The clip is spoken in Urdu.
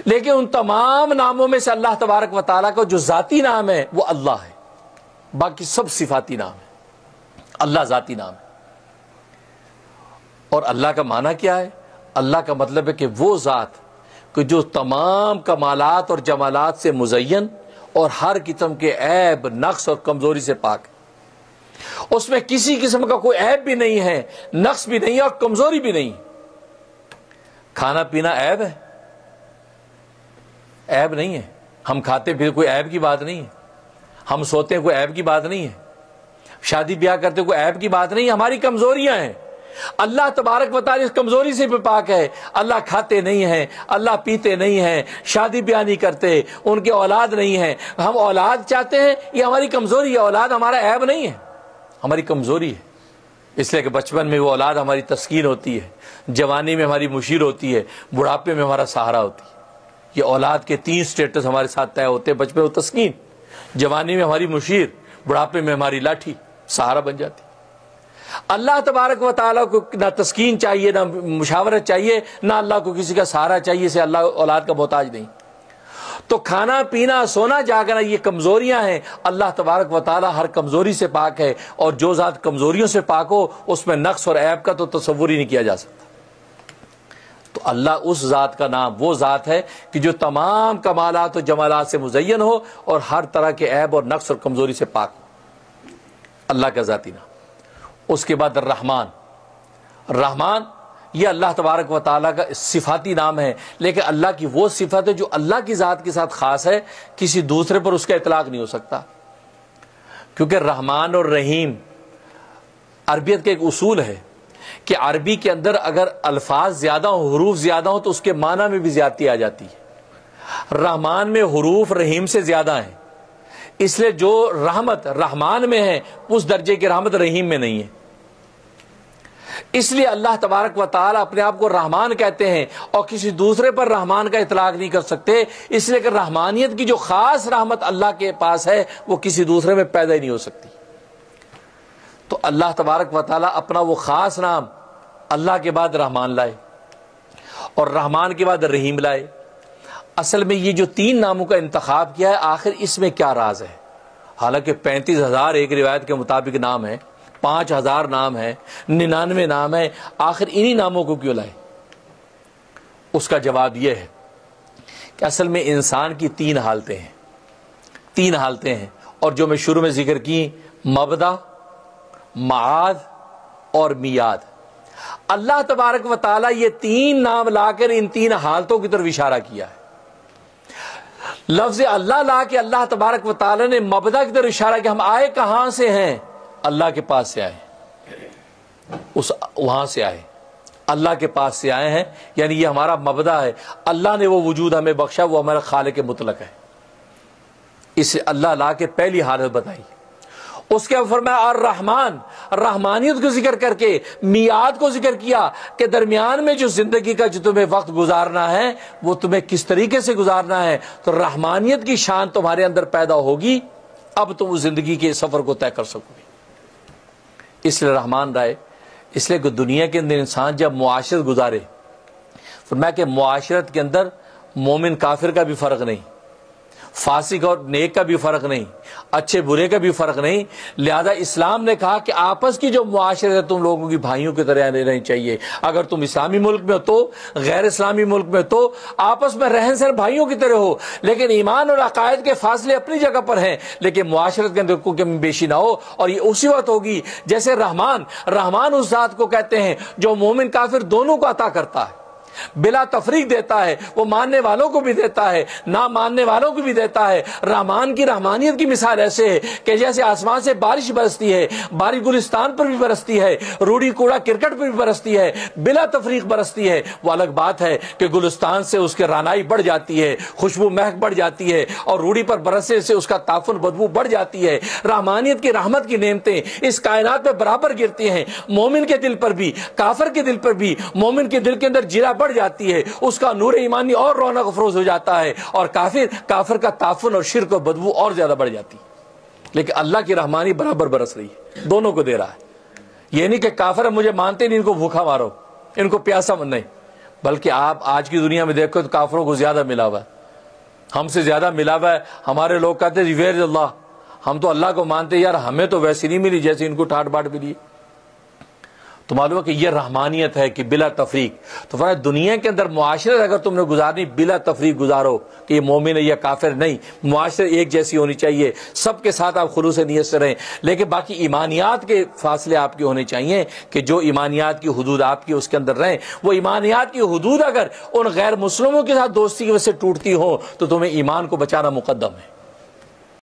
لیکن ان تمام ناموں میں سے اللہ تبارک و تعالیٰ کا جو ذاتی نام ہے وہ اللہ ہے، باقی سب صفاتی نام ہے، اللہ ذاتی نام ہے۔ اور اللہ کا معنی کیا ہے؟ اللہ کا مطلب ہے کہ وہ ذات کہ جو تمام کمالات اور جمالات سے مزین اور ہر قسم کے عیب، نقص اور کمزوری سے پاک ہے، اس میں کسی قسم کا کوئی عیب بھی نہیں ہے، نقص بھی نہیں ہے اور کمزوری بھی نہیں۔ کھانا پینا عیب ہے؟ عیب نہیں ہے۔ ہم کھاتے پھر کوئی عیب کی بات نہیں ہے، ہم سوتے ہیں کوئی عیب کی بات نہیں ہے، شادی بیاہ کرتے کوئی عیب کی بات نہیں ہے، ہماری کمزوریاں ہیں۔ اللہ تبارک و تعالی اس کمزوری سے بھی پاک ہے۔ اللہ کھاتے نہیں ہیں، اللہ پیتے نہیں ہیں، شادی بیاہ نہیں کرتے، ان کے اولاد نہیں ہیں۔ ہم اولاد چاہتے ہیں، یہ ہماری کمزوری ہے۔ اولاد ہمارا عیب نہیں ہے، ہماری کمزوری ہے، اس لیے کہ بچپن میں وہ اولاد ہماری تسکین ہوتی ہے، جوانی میں ہماری مشیر ہوتی ہے، بڑھاپے میں ہمارا سہارا ہوتی ہے۔ یہ اولاد کے 3 سٹیٹس ہمارے ساتھ طے ہوتے ہیں، بچپن میں وہ تسکین، جوانی میں ہماری مشیر، بڑھاپے میں ہماری لاٹھی سہارا بن جاتی۔ اللہ تبارک و تعالیٰ کو نہ تسکین چاہیے، نہ مشاورت چاہیے، نہ اللہ کو کسی کا سہارا چاہیے، اسے اللہ اولاد کا محتاج نہیں۔ تو کھانا پینا سونا جاگنا یہ کمزوریاں ہیں، اللہ تبارک و تعالیٰ ہر کمزوری سے پاک ہے، اور جو ذات کمزوریوں سے پاک ہو اس میں نقص اور عیب کا تو تصور ہی نہیں کیا جا سکتا۔ تو اللہ اس ذات کا نام وہ ذات ہے کہ جو تمام کمالات و جمالات سے مزین ہو اور ہر طرح کے عیب اور نقص اور کمزوری سے پاک ہو، اللہ کا ذاتی نام۔ اس کے بعد الرحمن۔ الرحمن یہ اللہ تبارک و تعالیٰ کا صفاتی نام ہے، لیکن اللہ کی وہ صفت ہے جو اللہ کی ذات کے ساتھ خاص ہے، کسی دوسرے پر اس کا اطلاق نہیں ہو سکتا، کیونکہ رحمان اور رحیم عربیت کا ایک اصول ہے کہ عربی کے اندر اگر الفاظ زیادہ ہوں، حروف زیادہ ہوں تو اس کے معنی میں بھی زیادتی آ جاتی ہے۔ رحمان میں حروف رحیم سے زیادہ ہیں، اس لیے جو رحمت رحمان میں ہے اس درجے کی رحمت رحیم میں نہیں ہے۔ اس لیے اللہ تبارک و تعالیٰ اپنے آپ کو رحمان کہتے ہیں اور کسی دوسرے پر رحمان کا اطلاق نہیں کر سکتے، اس لیے کہ رحمانیت کی جو خاص رحمت اللہ کے پاس ہے وہ کسی دوسرے میں پیدا ہی نہیں ہو سکتی۔ تو اللہ تبارک و تعالیٰ اپنا وہ خاص نام اللہ کے بعد رحمان لائے اور رحمان کے بعد رحیم لائے۔ اصل میں یہ جو 3 ناموں کا انتخاب کیا ہے، آخر اس میں کیا راز ہے؟ حالانکہ 35,000 ایک روایت کے مطابق نام ہے، 5,000 نام ہے، 99 نام ہے، آخر انہی ناموں کو کیوں لائے؟ اس کا جواب یہ ہے کہ اصل میں انسان کی 3 حالتیں ہیں، 3 حالتیں ہیں، اور جو میں شروع میں ذکر کی، مبدا، معاد اور میاد۔ اللہ تبارک و تعالیٰ یہ 3 نام لا کر ان 3 حالتوں کی طرف اشارہ کیا ہے۔ لفظ اللہ لا کے اللہ تبارک و تعالیٰ نے مبدا کی طرف اشارہ کیا، ہم آئے کہاں سے ہیں؟ اللہ کے پاس سے آئے، وہاں سے آئے، اللہ کے پاس سے آئے ہیں، یعنی یہ ہمارا مبدا ہے۔ اللہ نے وہ وجود ہمیں بخشا، وہ ہمارا خالق مطلق ہے۔ اسے اللہ لا کے پہلی حالت بتائی۔ اس کے فرمایا الرحمن، رحمانیت کو ذکر کر کے میعاد کو ذکر کیا کہ درمیان میں جو زندگی کا جو تمہیں وقت گزارنا ہے وہ تمہیں کس طریقے سے گزارنا ہے، تو رحمانیت کی شان تمہارے اندر پیدا ہوگی، اب تم اس زندگی کے سفر کو طے کر سکو گے۔ اس لیے رحمان رائے، اس لیے کہ دنیا کے اندر انسان جب معاشرت گزارے، فرمایا کہ معاشرت کے اندر مومن کافر کا بھی فرق نہیں، فاسق اور نیک کا بھی فرق نہیں، اچھے برے کا بھی فرق نہیں، لہذا اسلام نے کہا کہ آپس کی جو معاشرت ہے تم لوگوں کی بھائیوں کی طرح رہنی چاہیے۔ اگر تم اسلامی ملک میں ہو تو، غیر اسلامی ملک میں تو آپس میں رہن سہن بھائیوں کی طرح ہو، لیکن ایمان اور عقائد کے فاصلے اپنی جگہ پر ہیں، لیکن معاشرت کے اندر کوئی کمی بیشی نہ ہو۔ اور یہ اسی وقت ہوگی جیسے رحمان اس ذات کو کہتے ہیں جو مومن کافر دونوں کو عطا کرتا ہے، بلا تفریق دیتا ہے، وہ ماننے والوں کو بھی دیتا ہے، نہ ماننے والوں کو بھی دیتا ہے۔ رحمان کی رحمانیت کی مثال ایسے ہے کہ جیسے آسمان سے بارش برستی ہے، بارش گلستان پر بھی برستی ہے، روڑی کوڑا کرکٹ پر بھی برستی ہے، بلا تفریق برستی ہے۔ وہ الگ بات ہے کہ گلستان سے اس کے رانائی بڑھ جاتی ہے، خوشبو مہک بڑھ جاتی ہے، اور روڑی پر برسنے سے اس کا تعفن بدبو بڑھ جاتی ہے۔ رحمانیت کی رحمت کی نعمتیں اس کائنات میں برابر گرتی ہیں، مومن کے دل پر بھی، کافر کے دل پر بھی۔ مومن کے دل کے اندر جرا بڑھ جاتی ہے، اس کا نور ایمانی اور رونق افروز ہو جاتا ہے، اور کافر کا تعفن اور شرک اور بدبو اور زیادہ بڑھ جاتی ہے۔ لیکن اللہ کی رحمانی برابر برس رہی ہے، دونوں کو دے رہا ہے۔ یہ نہیں کہ کافر مجھے مانتے نہیں، ان کو بھوکا مارو، ان کو پیاسا نہیں، بلکہ آپ آج کی دنیا میں دیکھو تو کافروں کو زیادہ ملا ہوا ہے، ہم سے زیادہ ملا ہوا ہے۔ ہمارے لوگ کہتے ہیں ویئر از اللہ، ہم تو اللہ کو مانتے ہیں، یار ہمیں تو ویسی نہیں ملی جیسے ان کو ٹھاٹ باٹ ملی۔ تو معلوم ہے کہ یہ رحمانیت ہے کہ بلا تفریق۔ تو فرمایا دنیا کے اندر معاشرت اگر تم نے گزارنی بلا تفریق گزارو، کہ یہ مومن ہے یا کافر نہیں، معاشرت ایک جیسی ہونی چاہیے، سب کے ساتھ آپ خلوص نیت سے رہیں، لیکن باقی ایمانیات کے فاصلے آپ کے ہونے چاہیے کہ جو ایمانیات کی حدود آپ کی اس کے اندر رہیں۔ وہ ایمانیات کی حدود اگر ان غیر مسلموں کے ساتھ دوستی کی وجہ سے ٹوٹتی ہو تو تمہیں ایمان کو بچانا مقدم ہے۔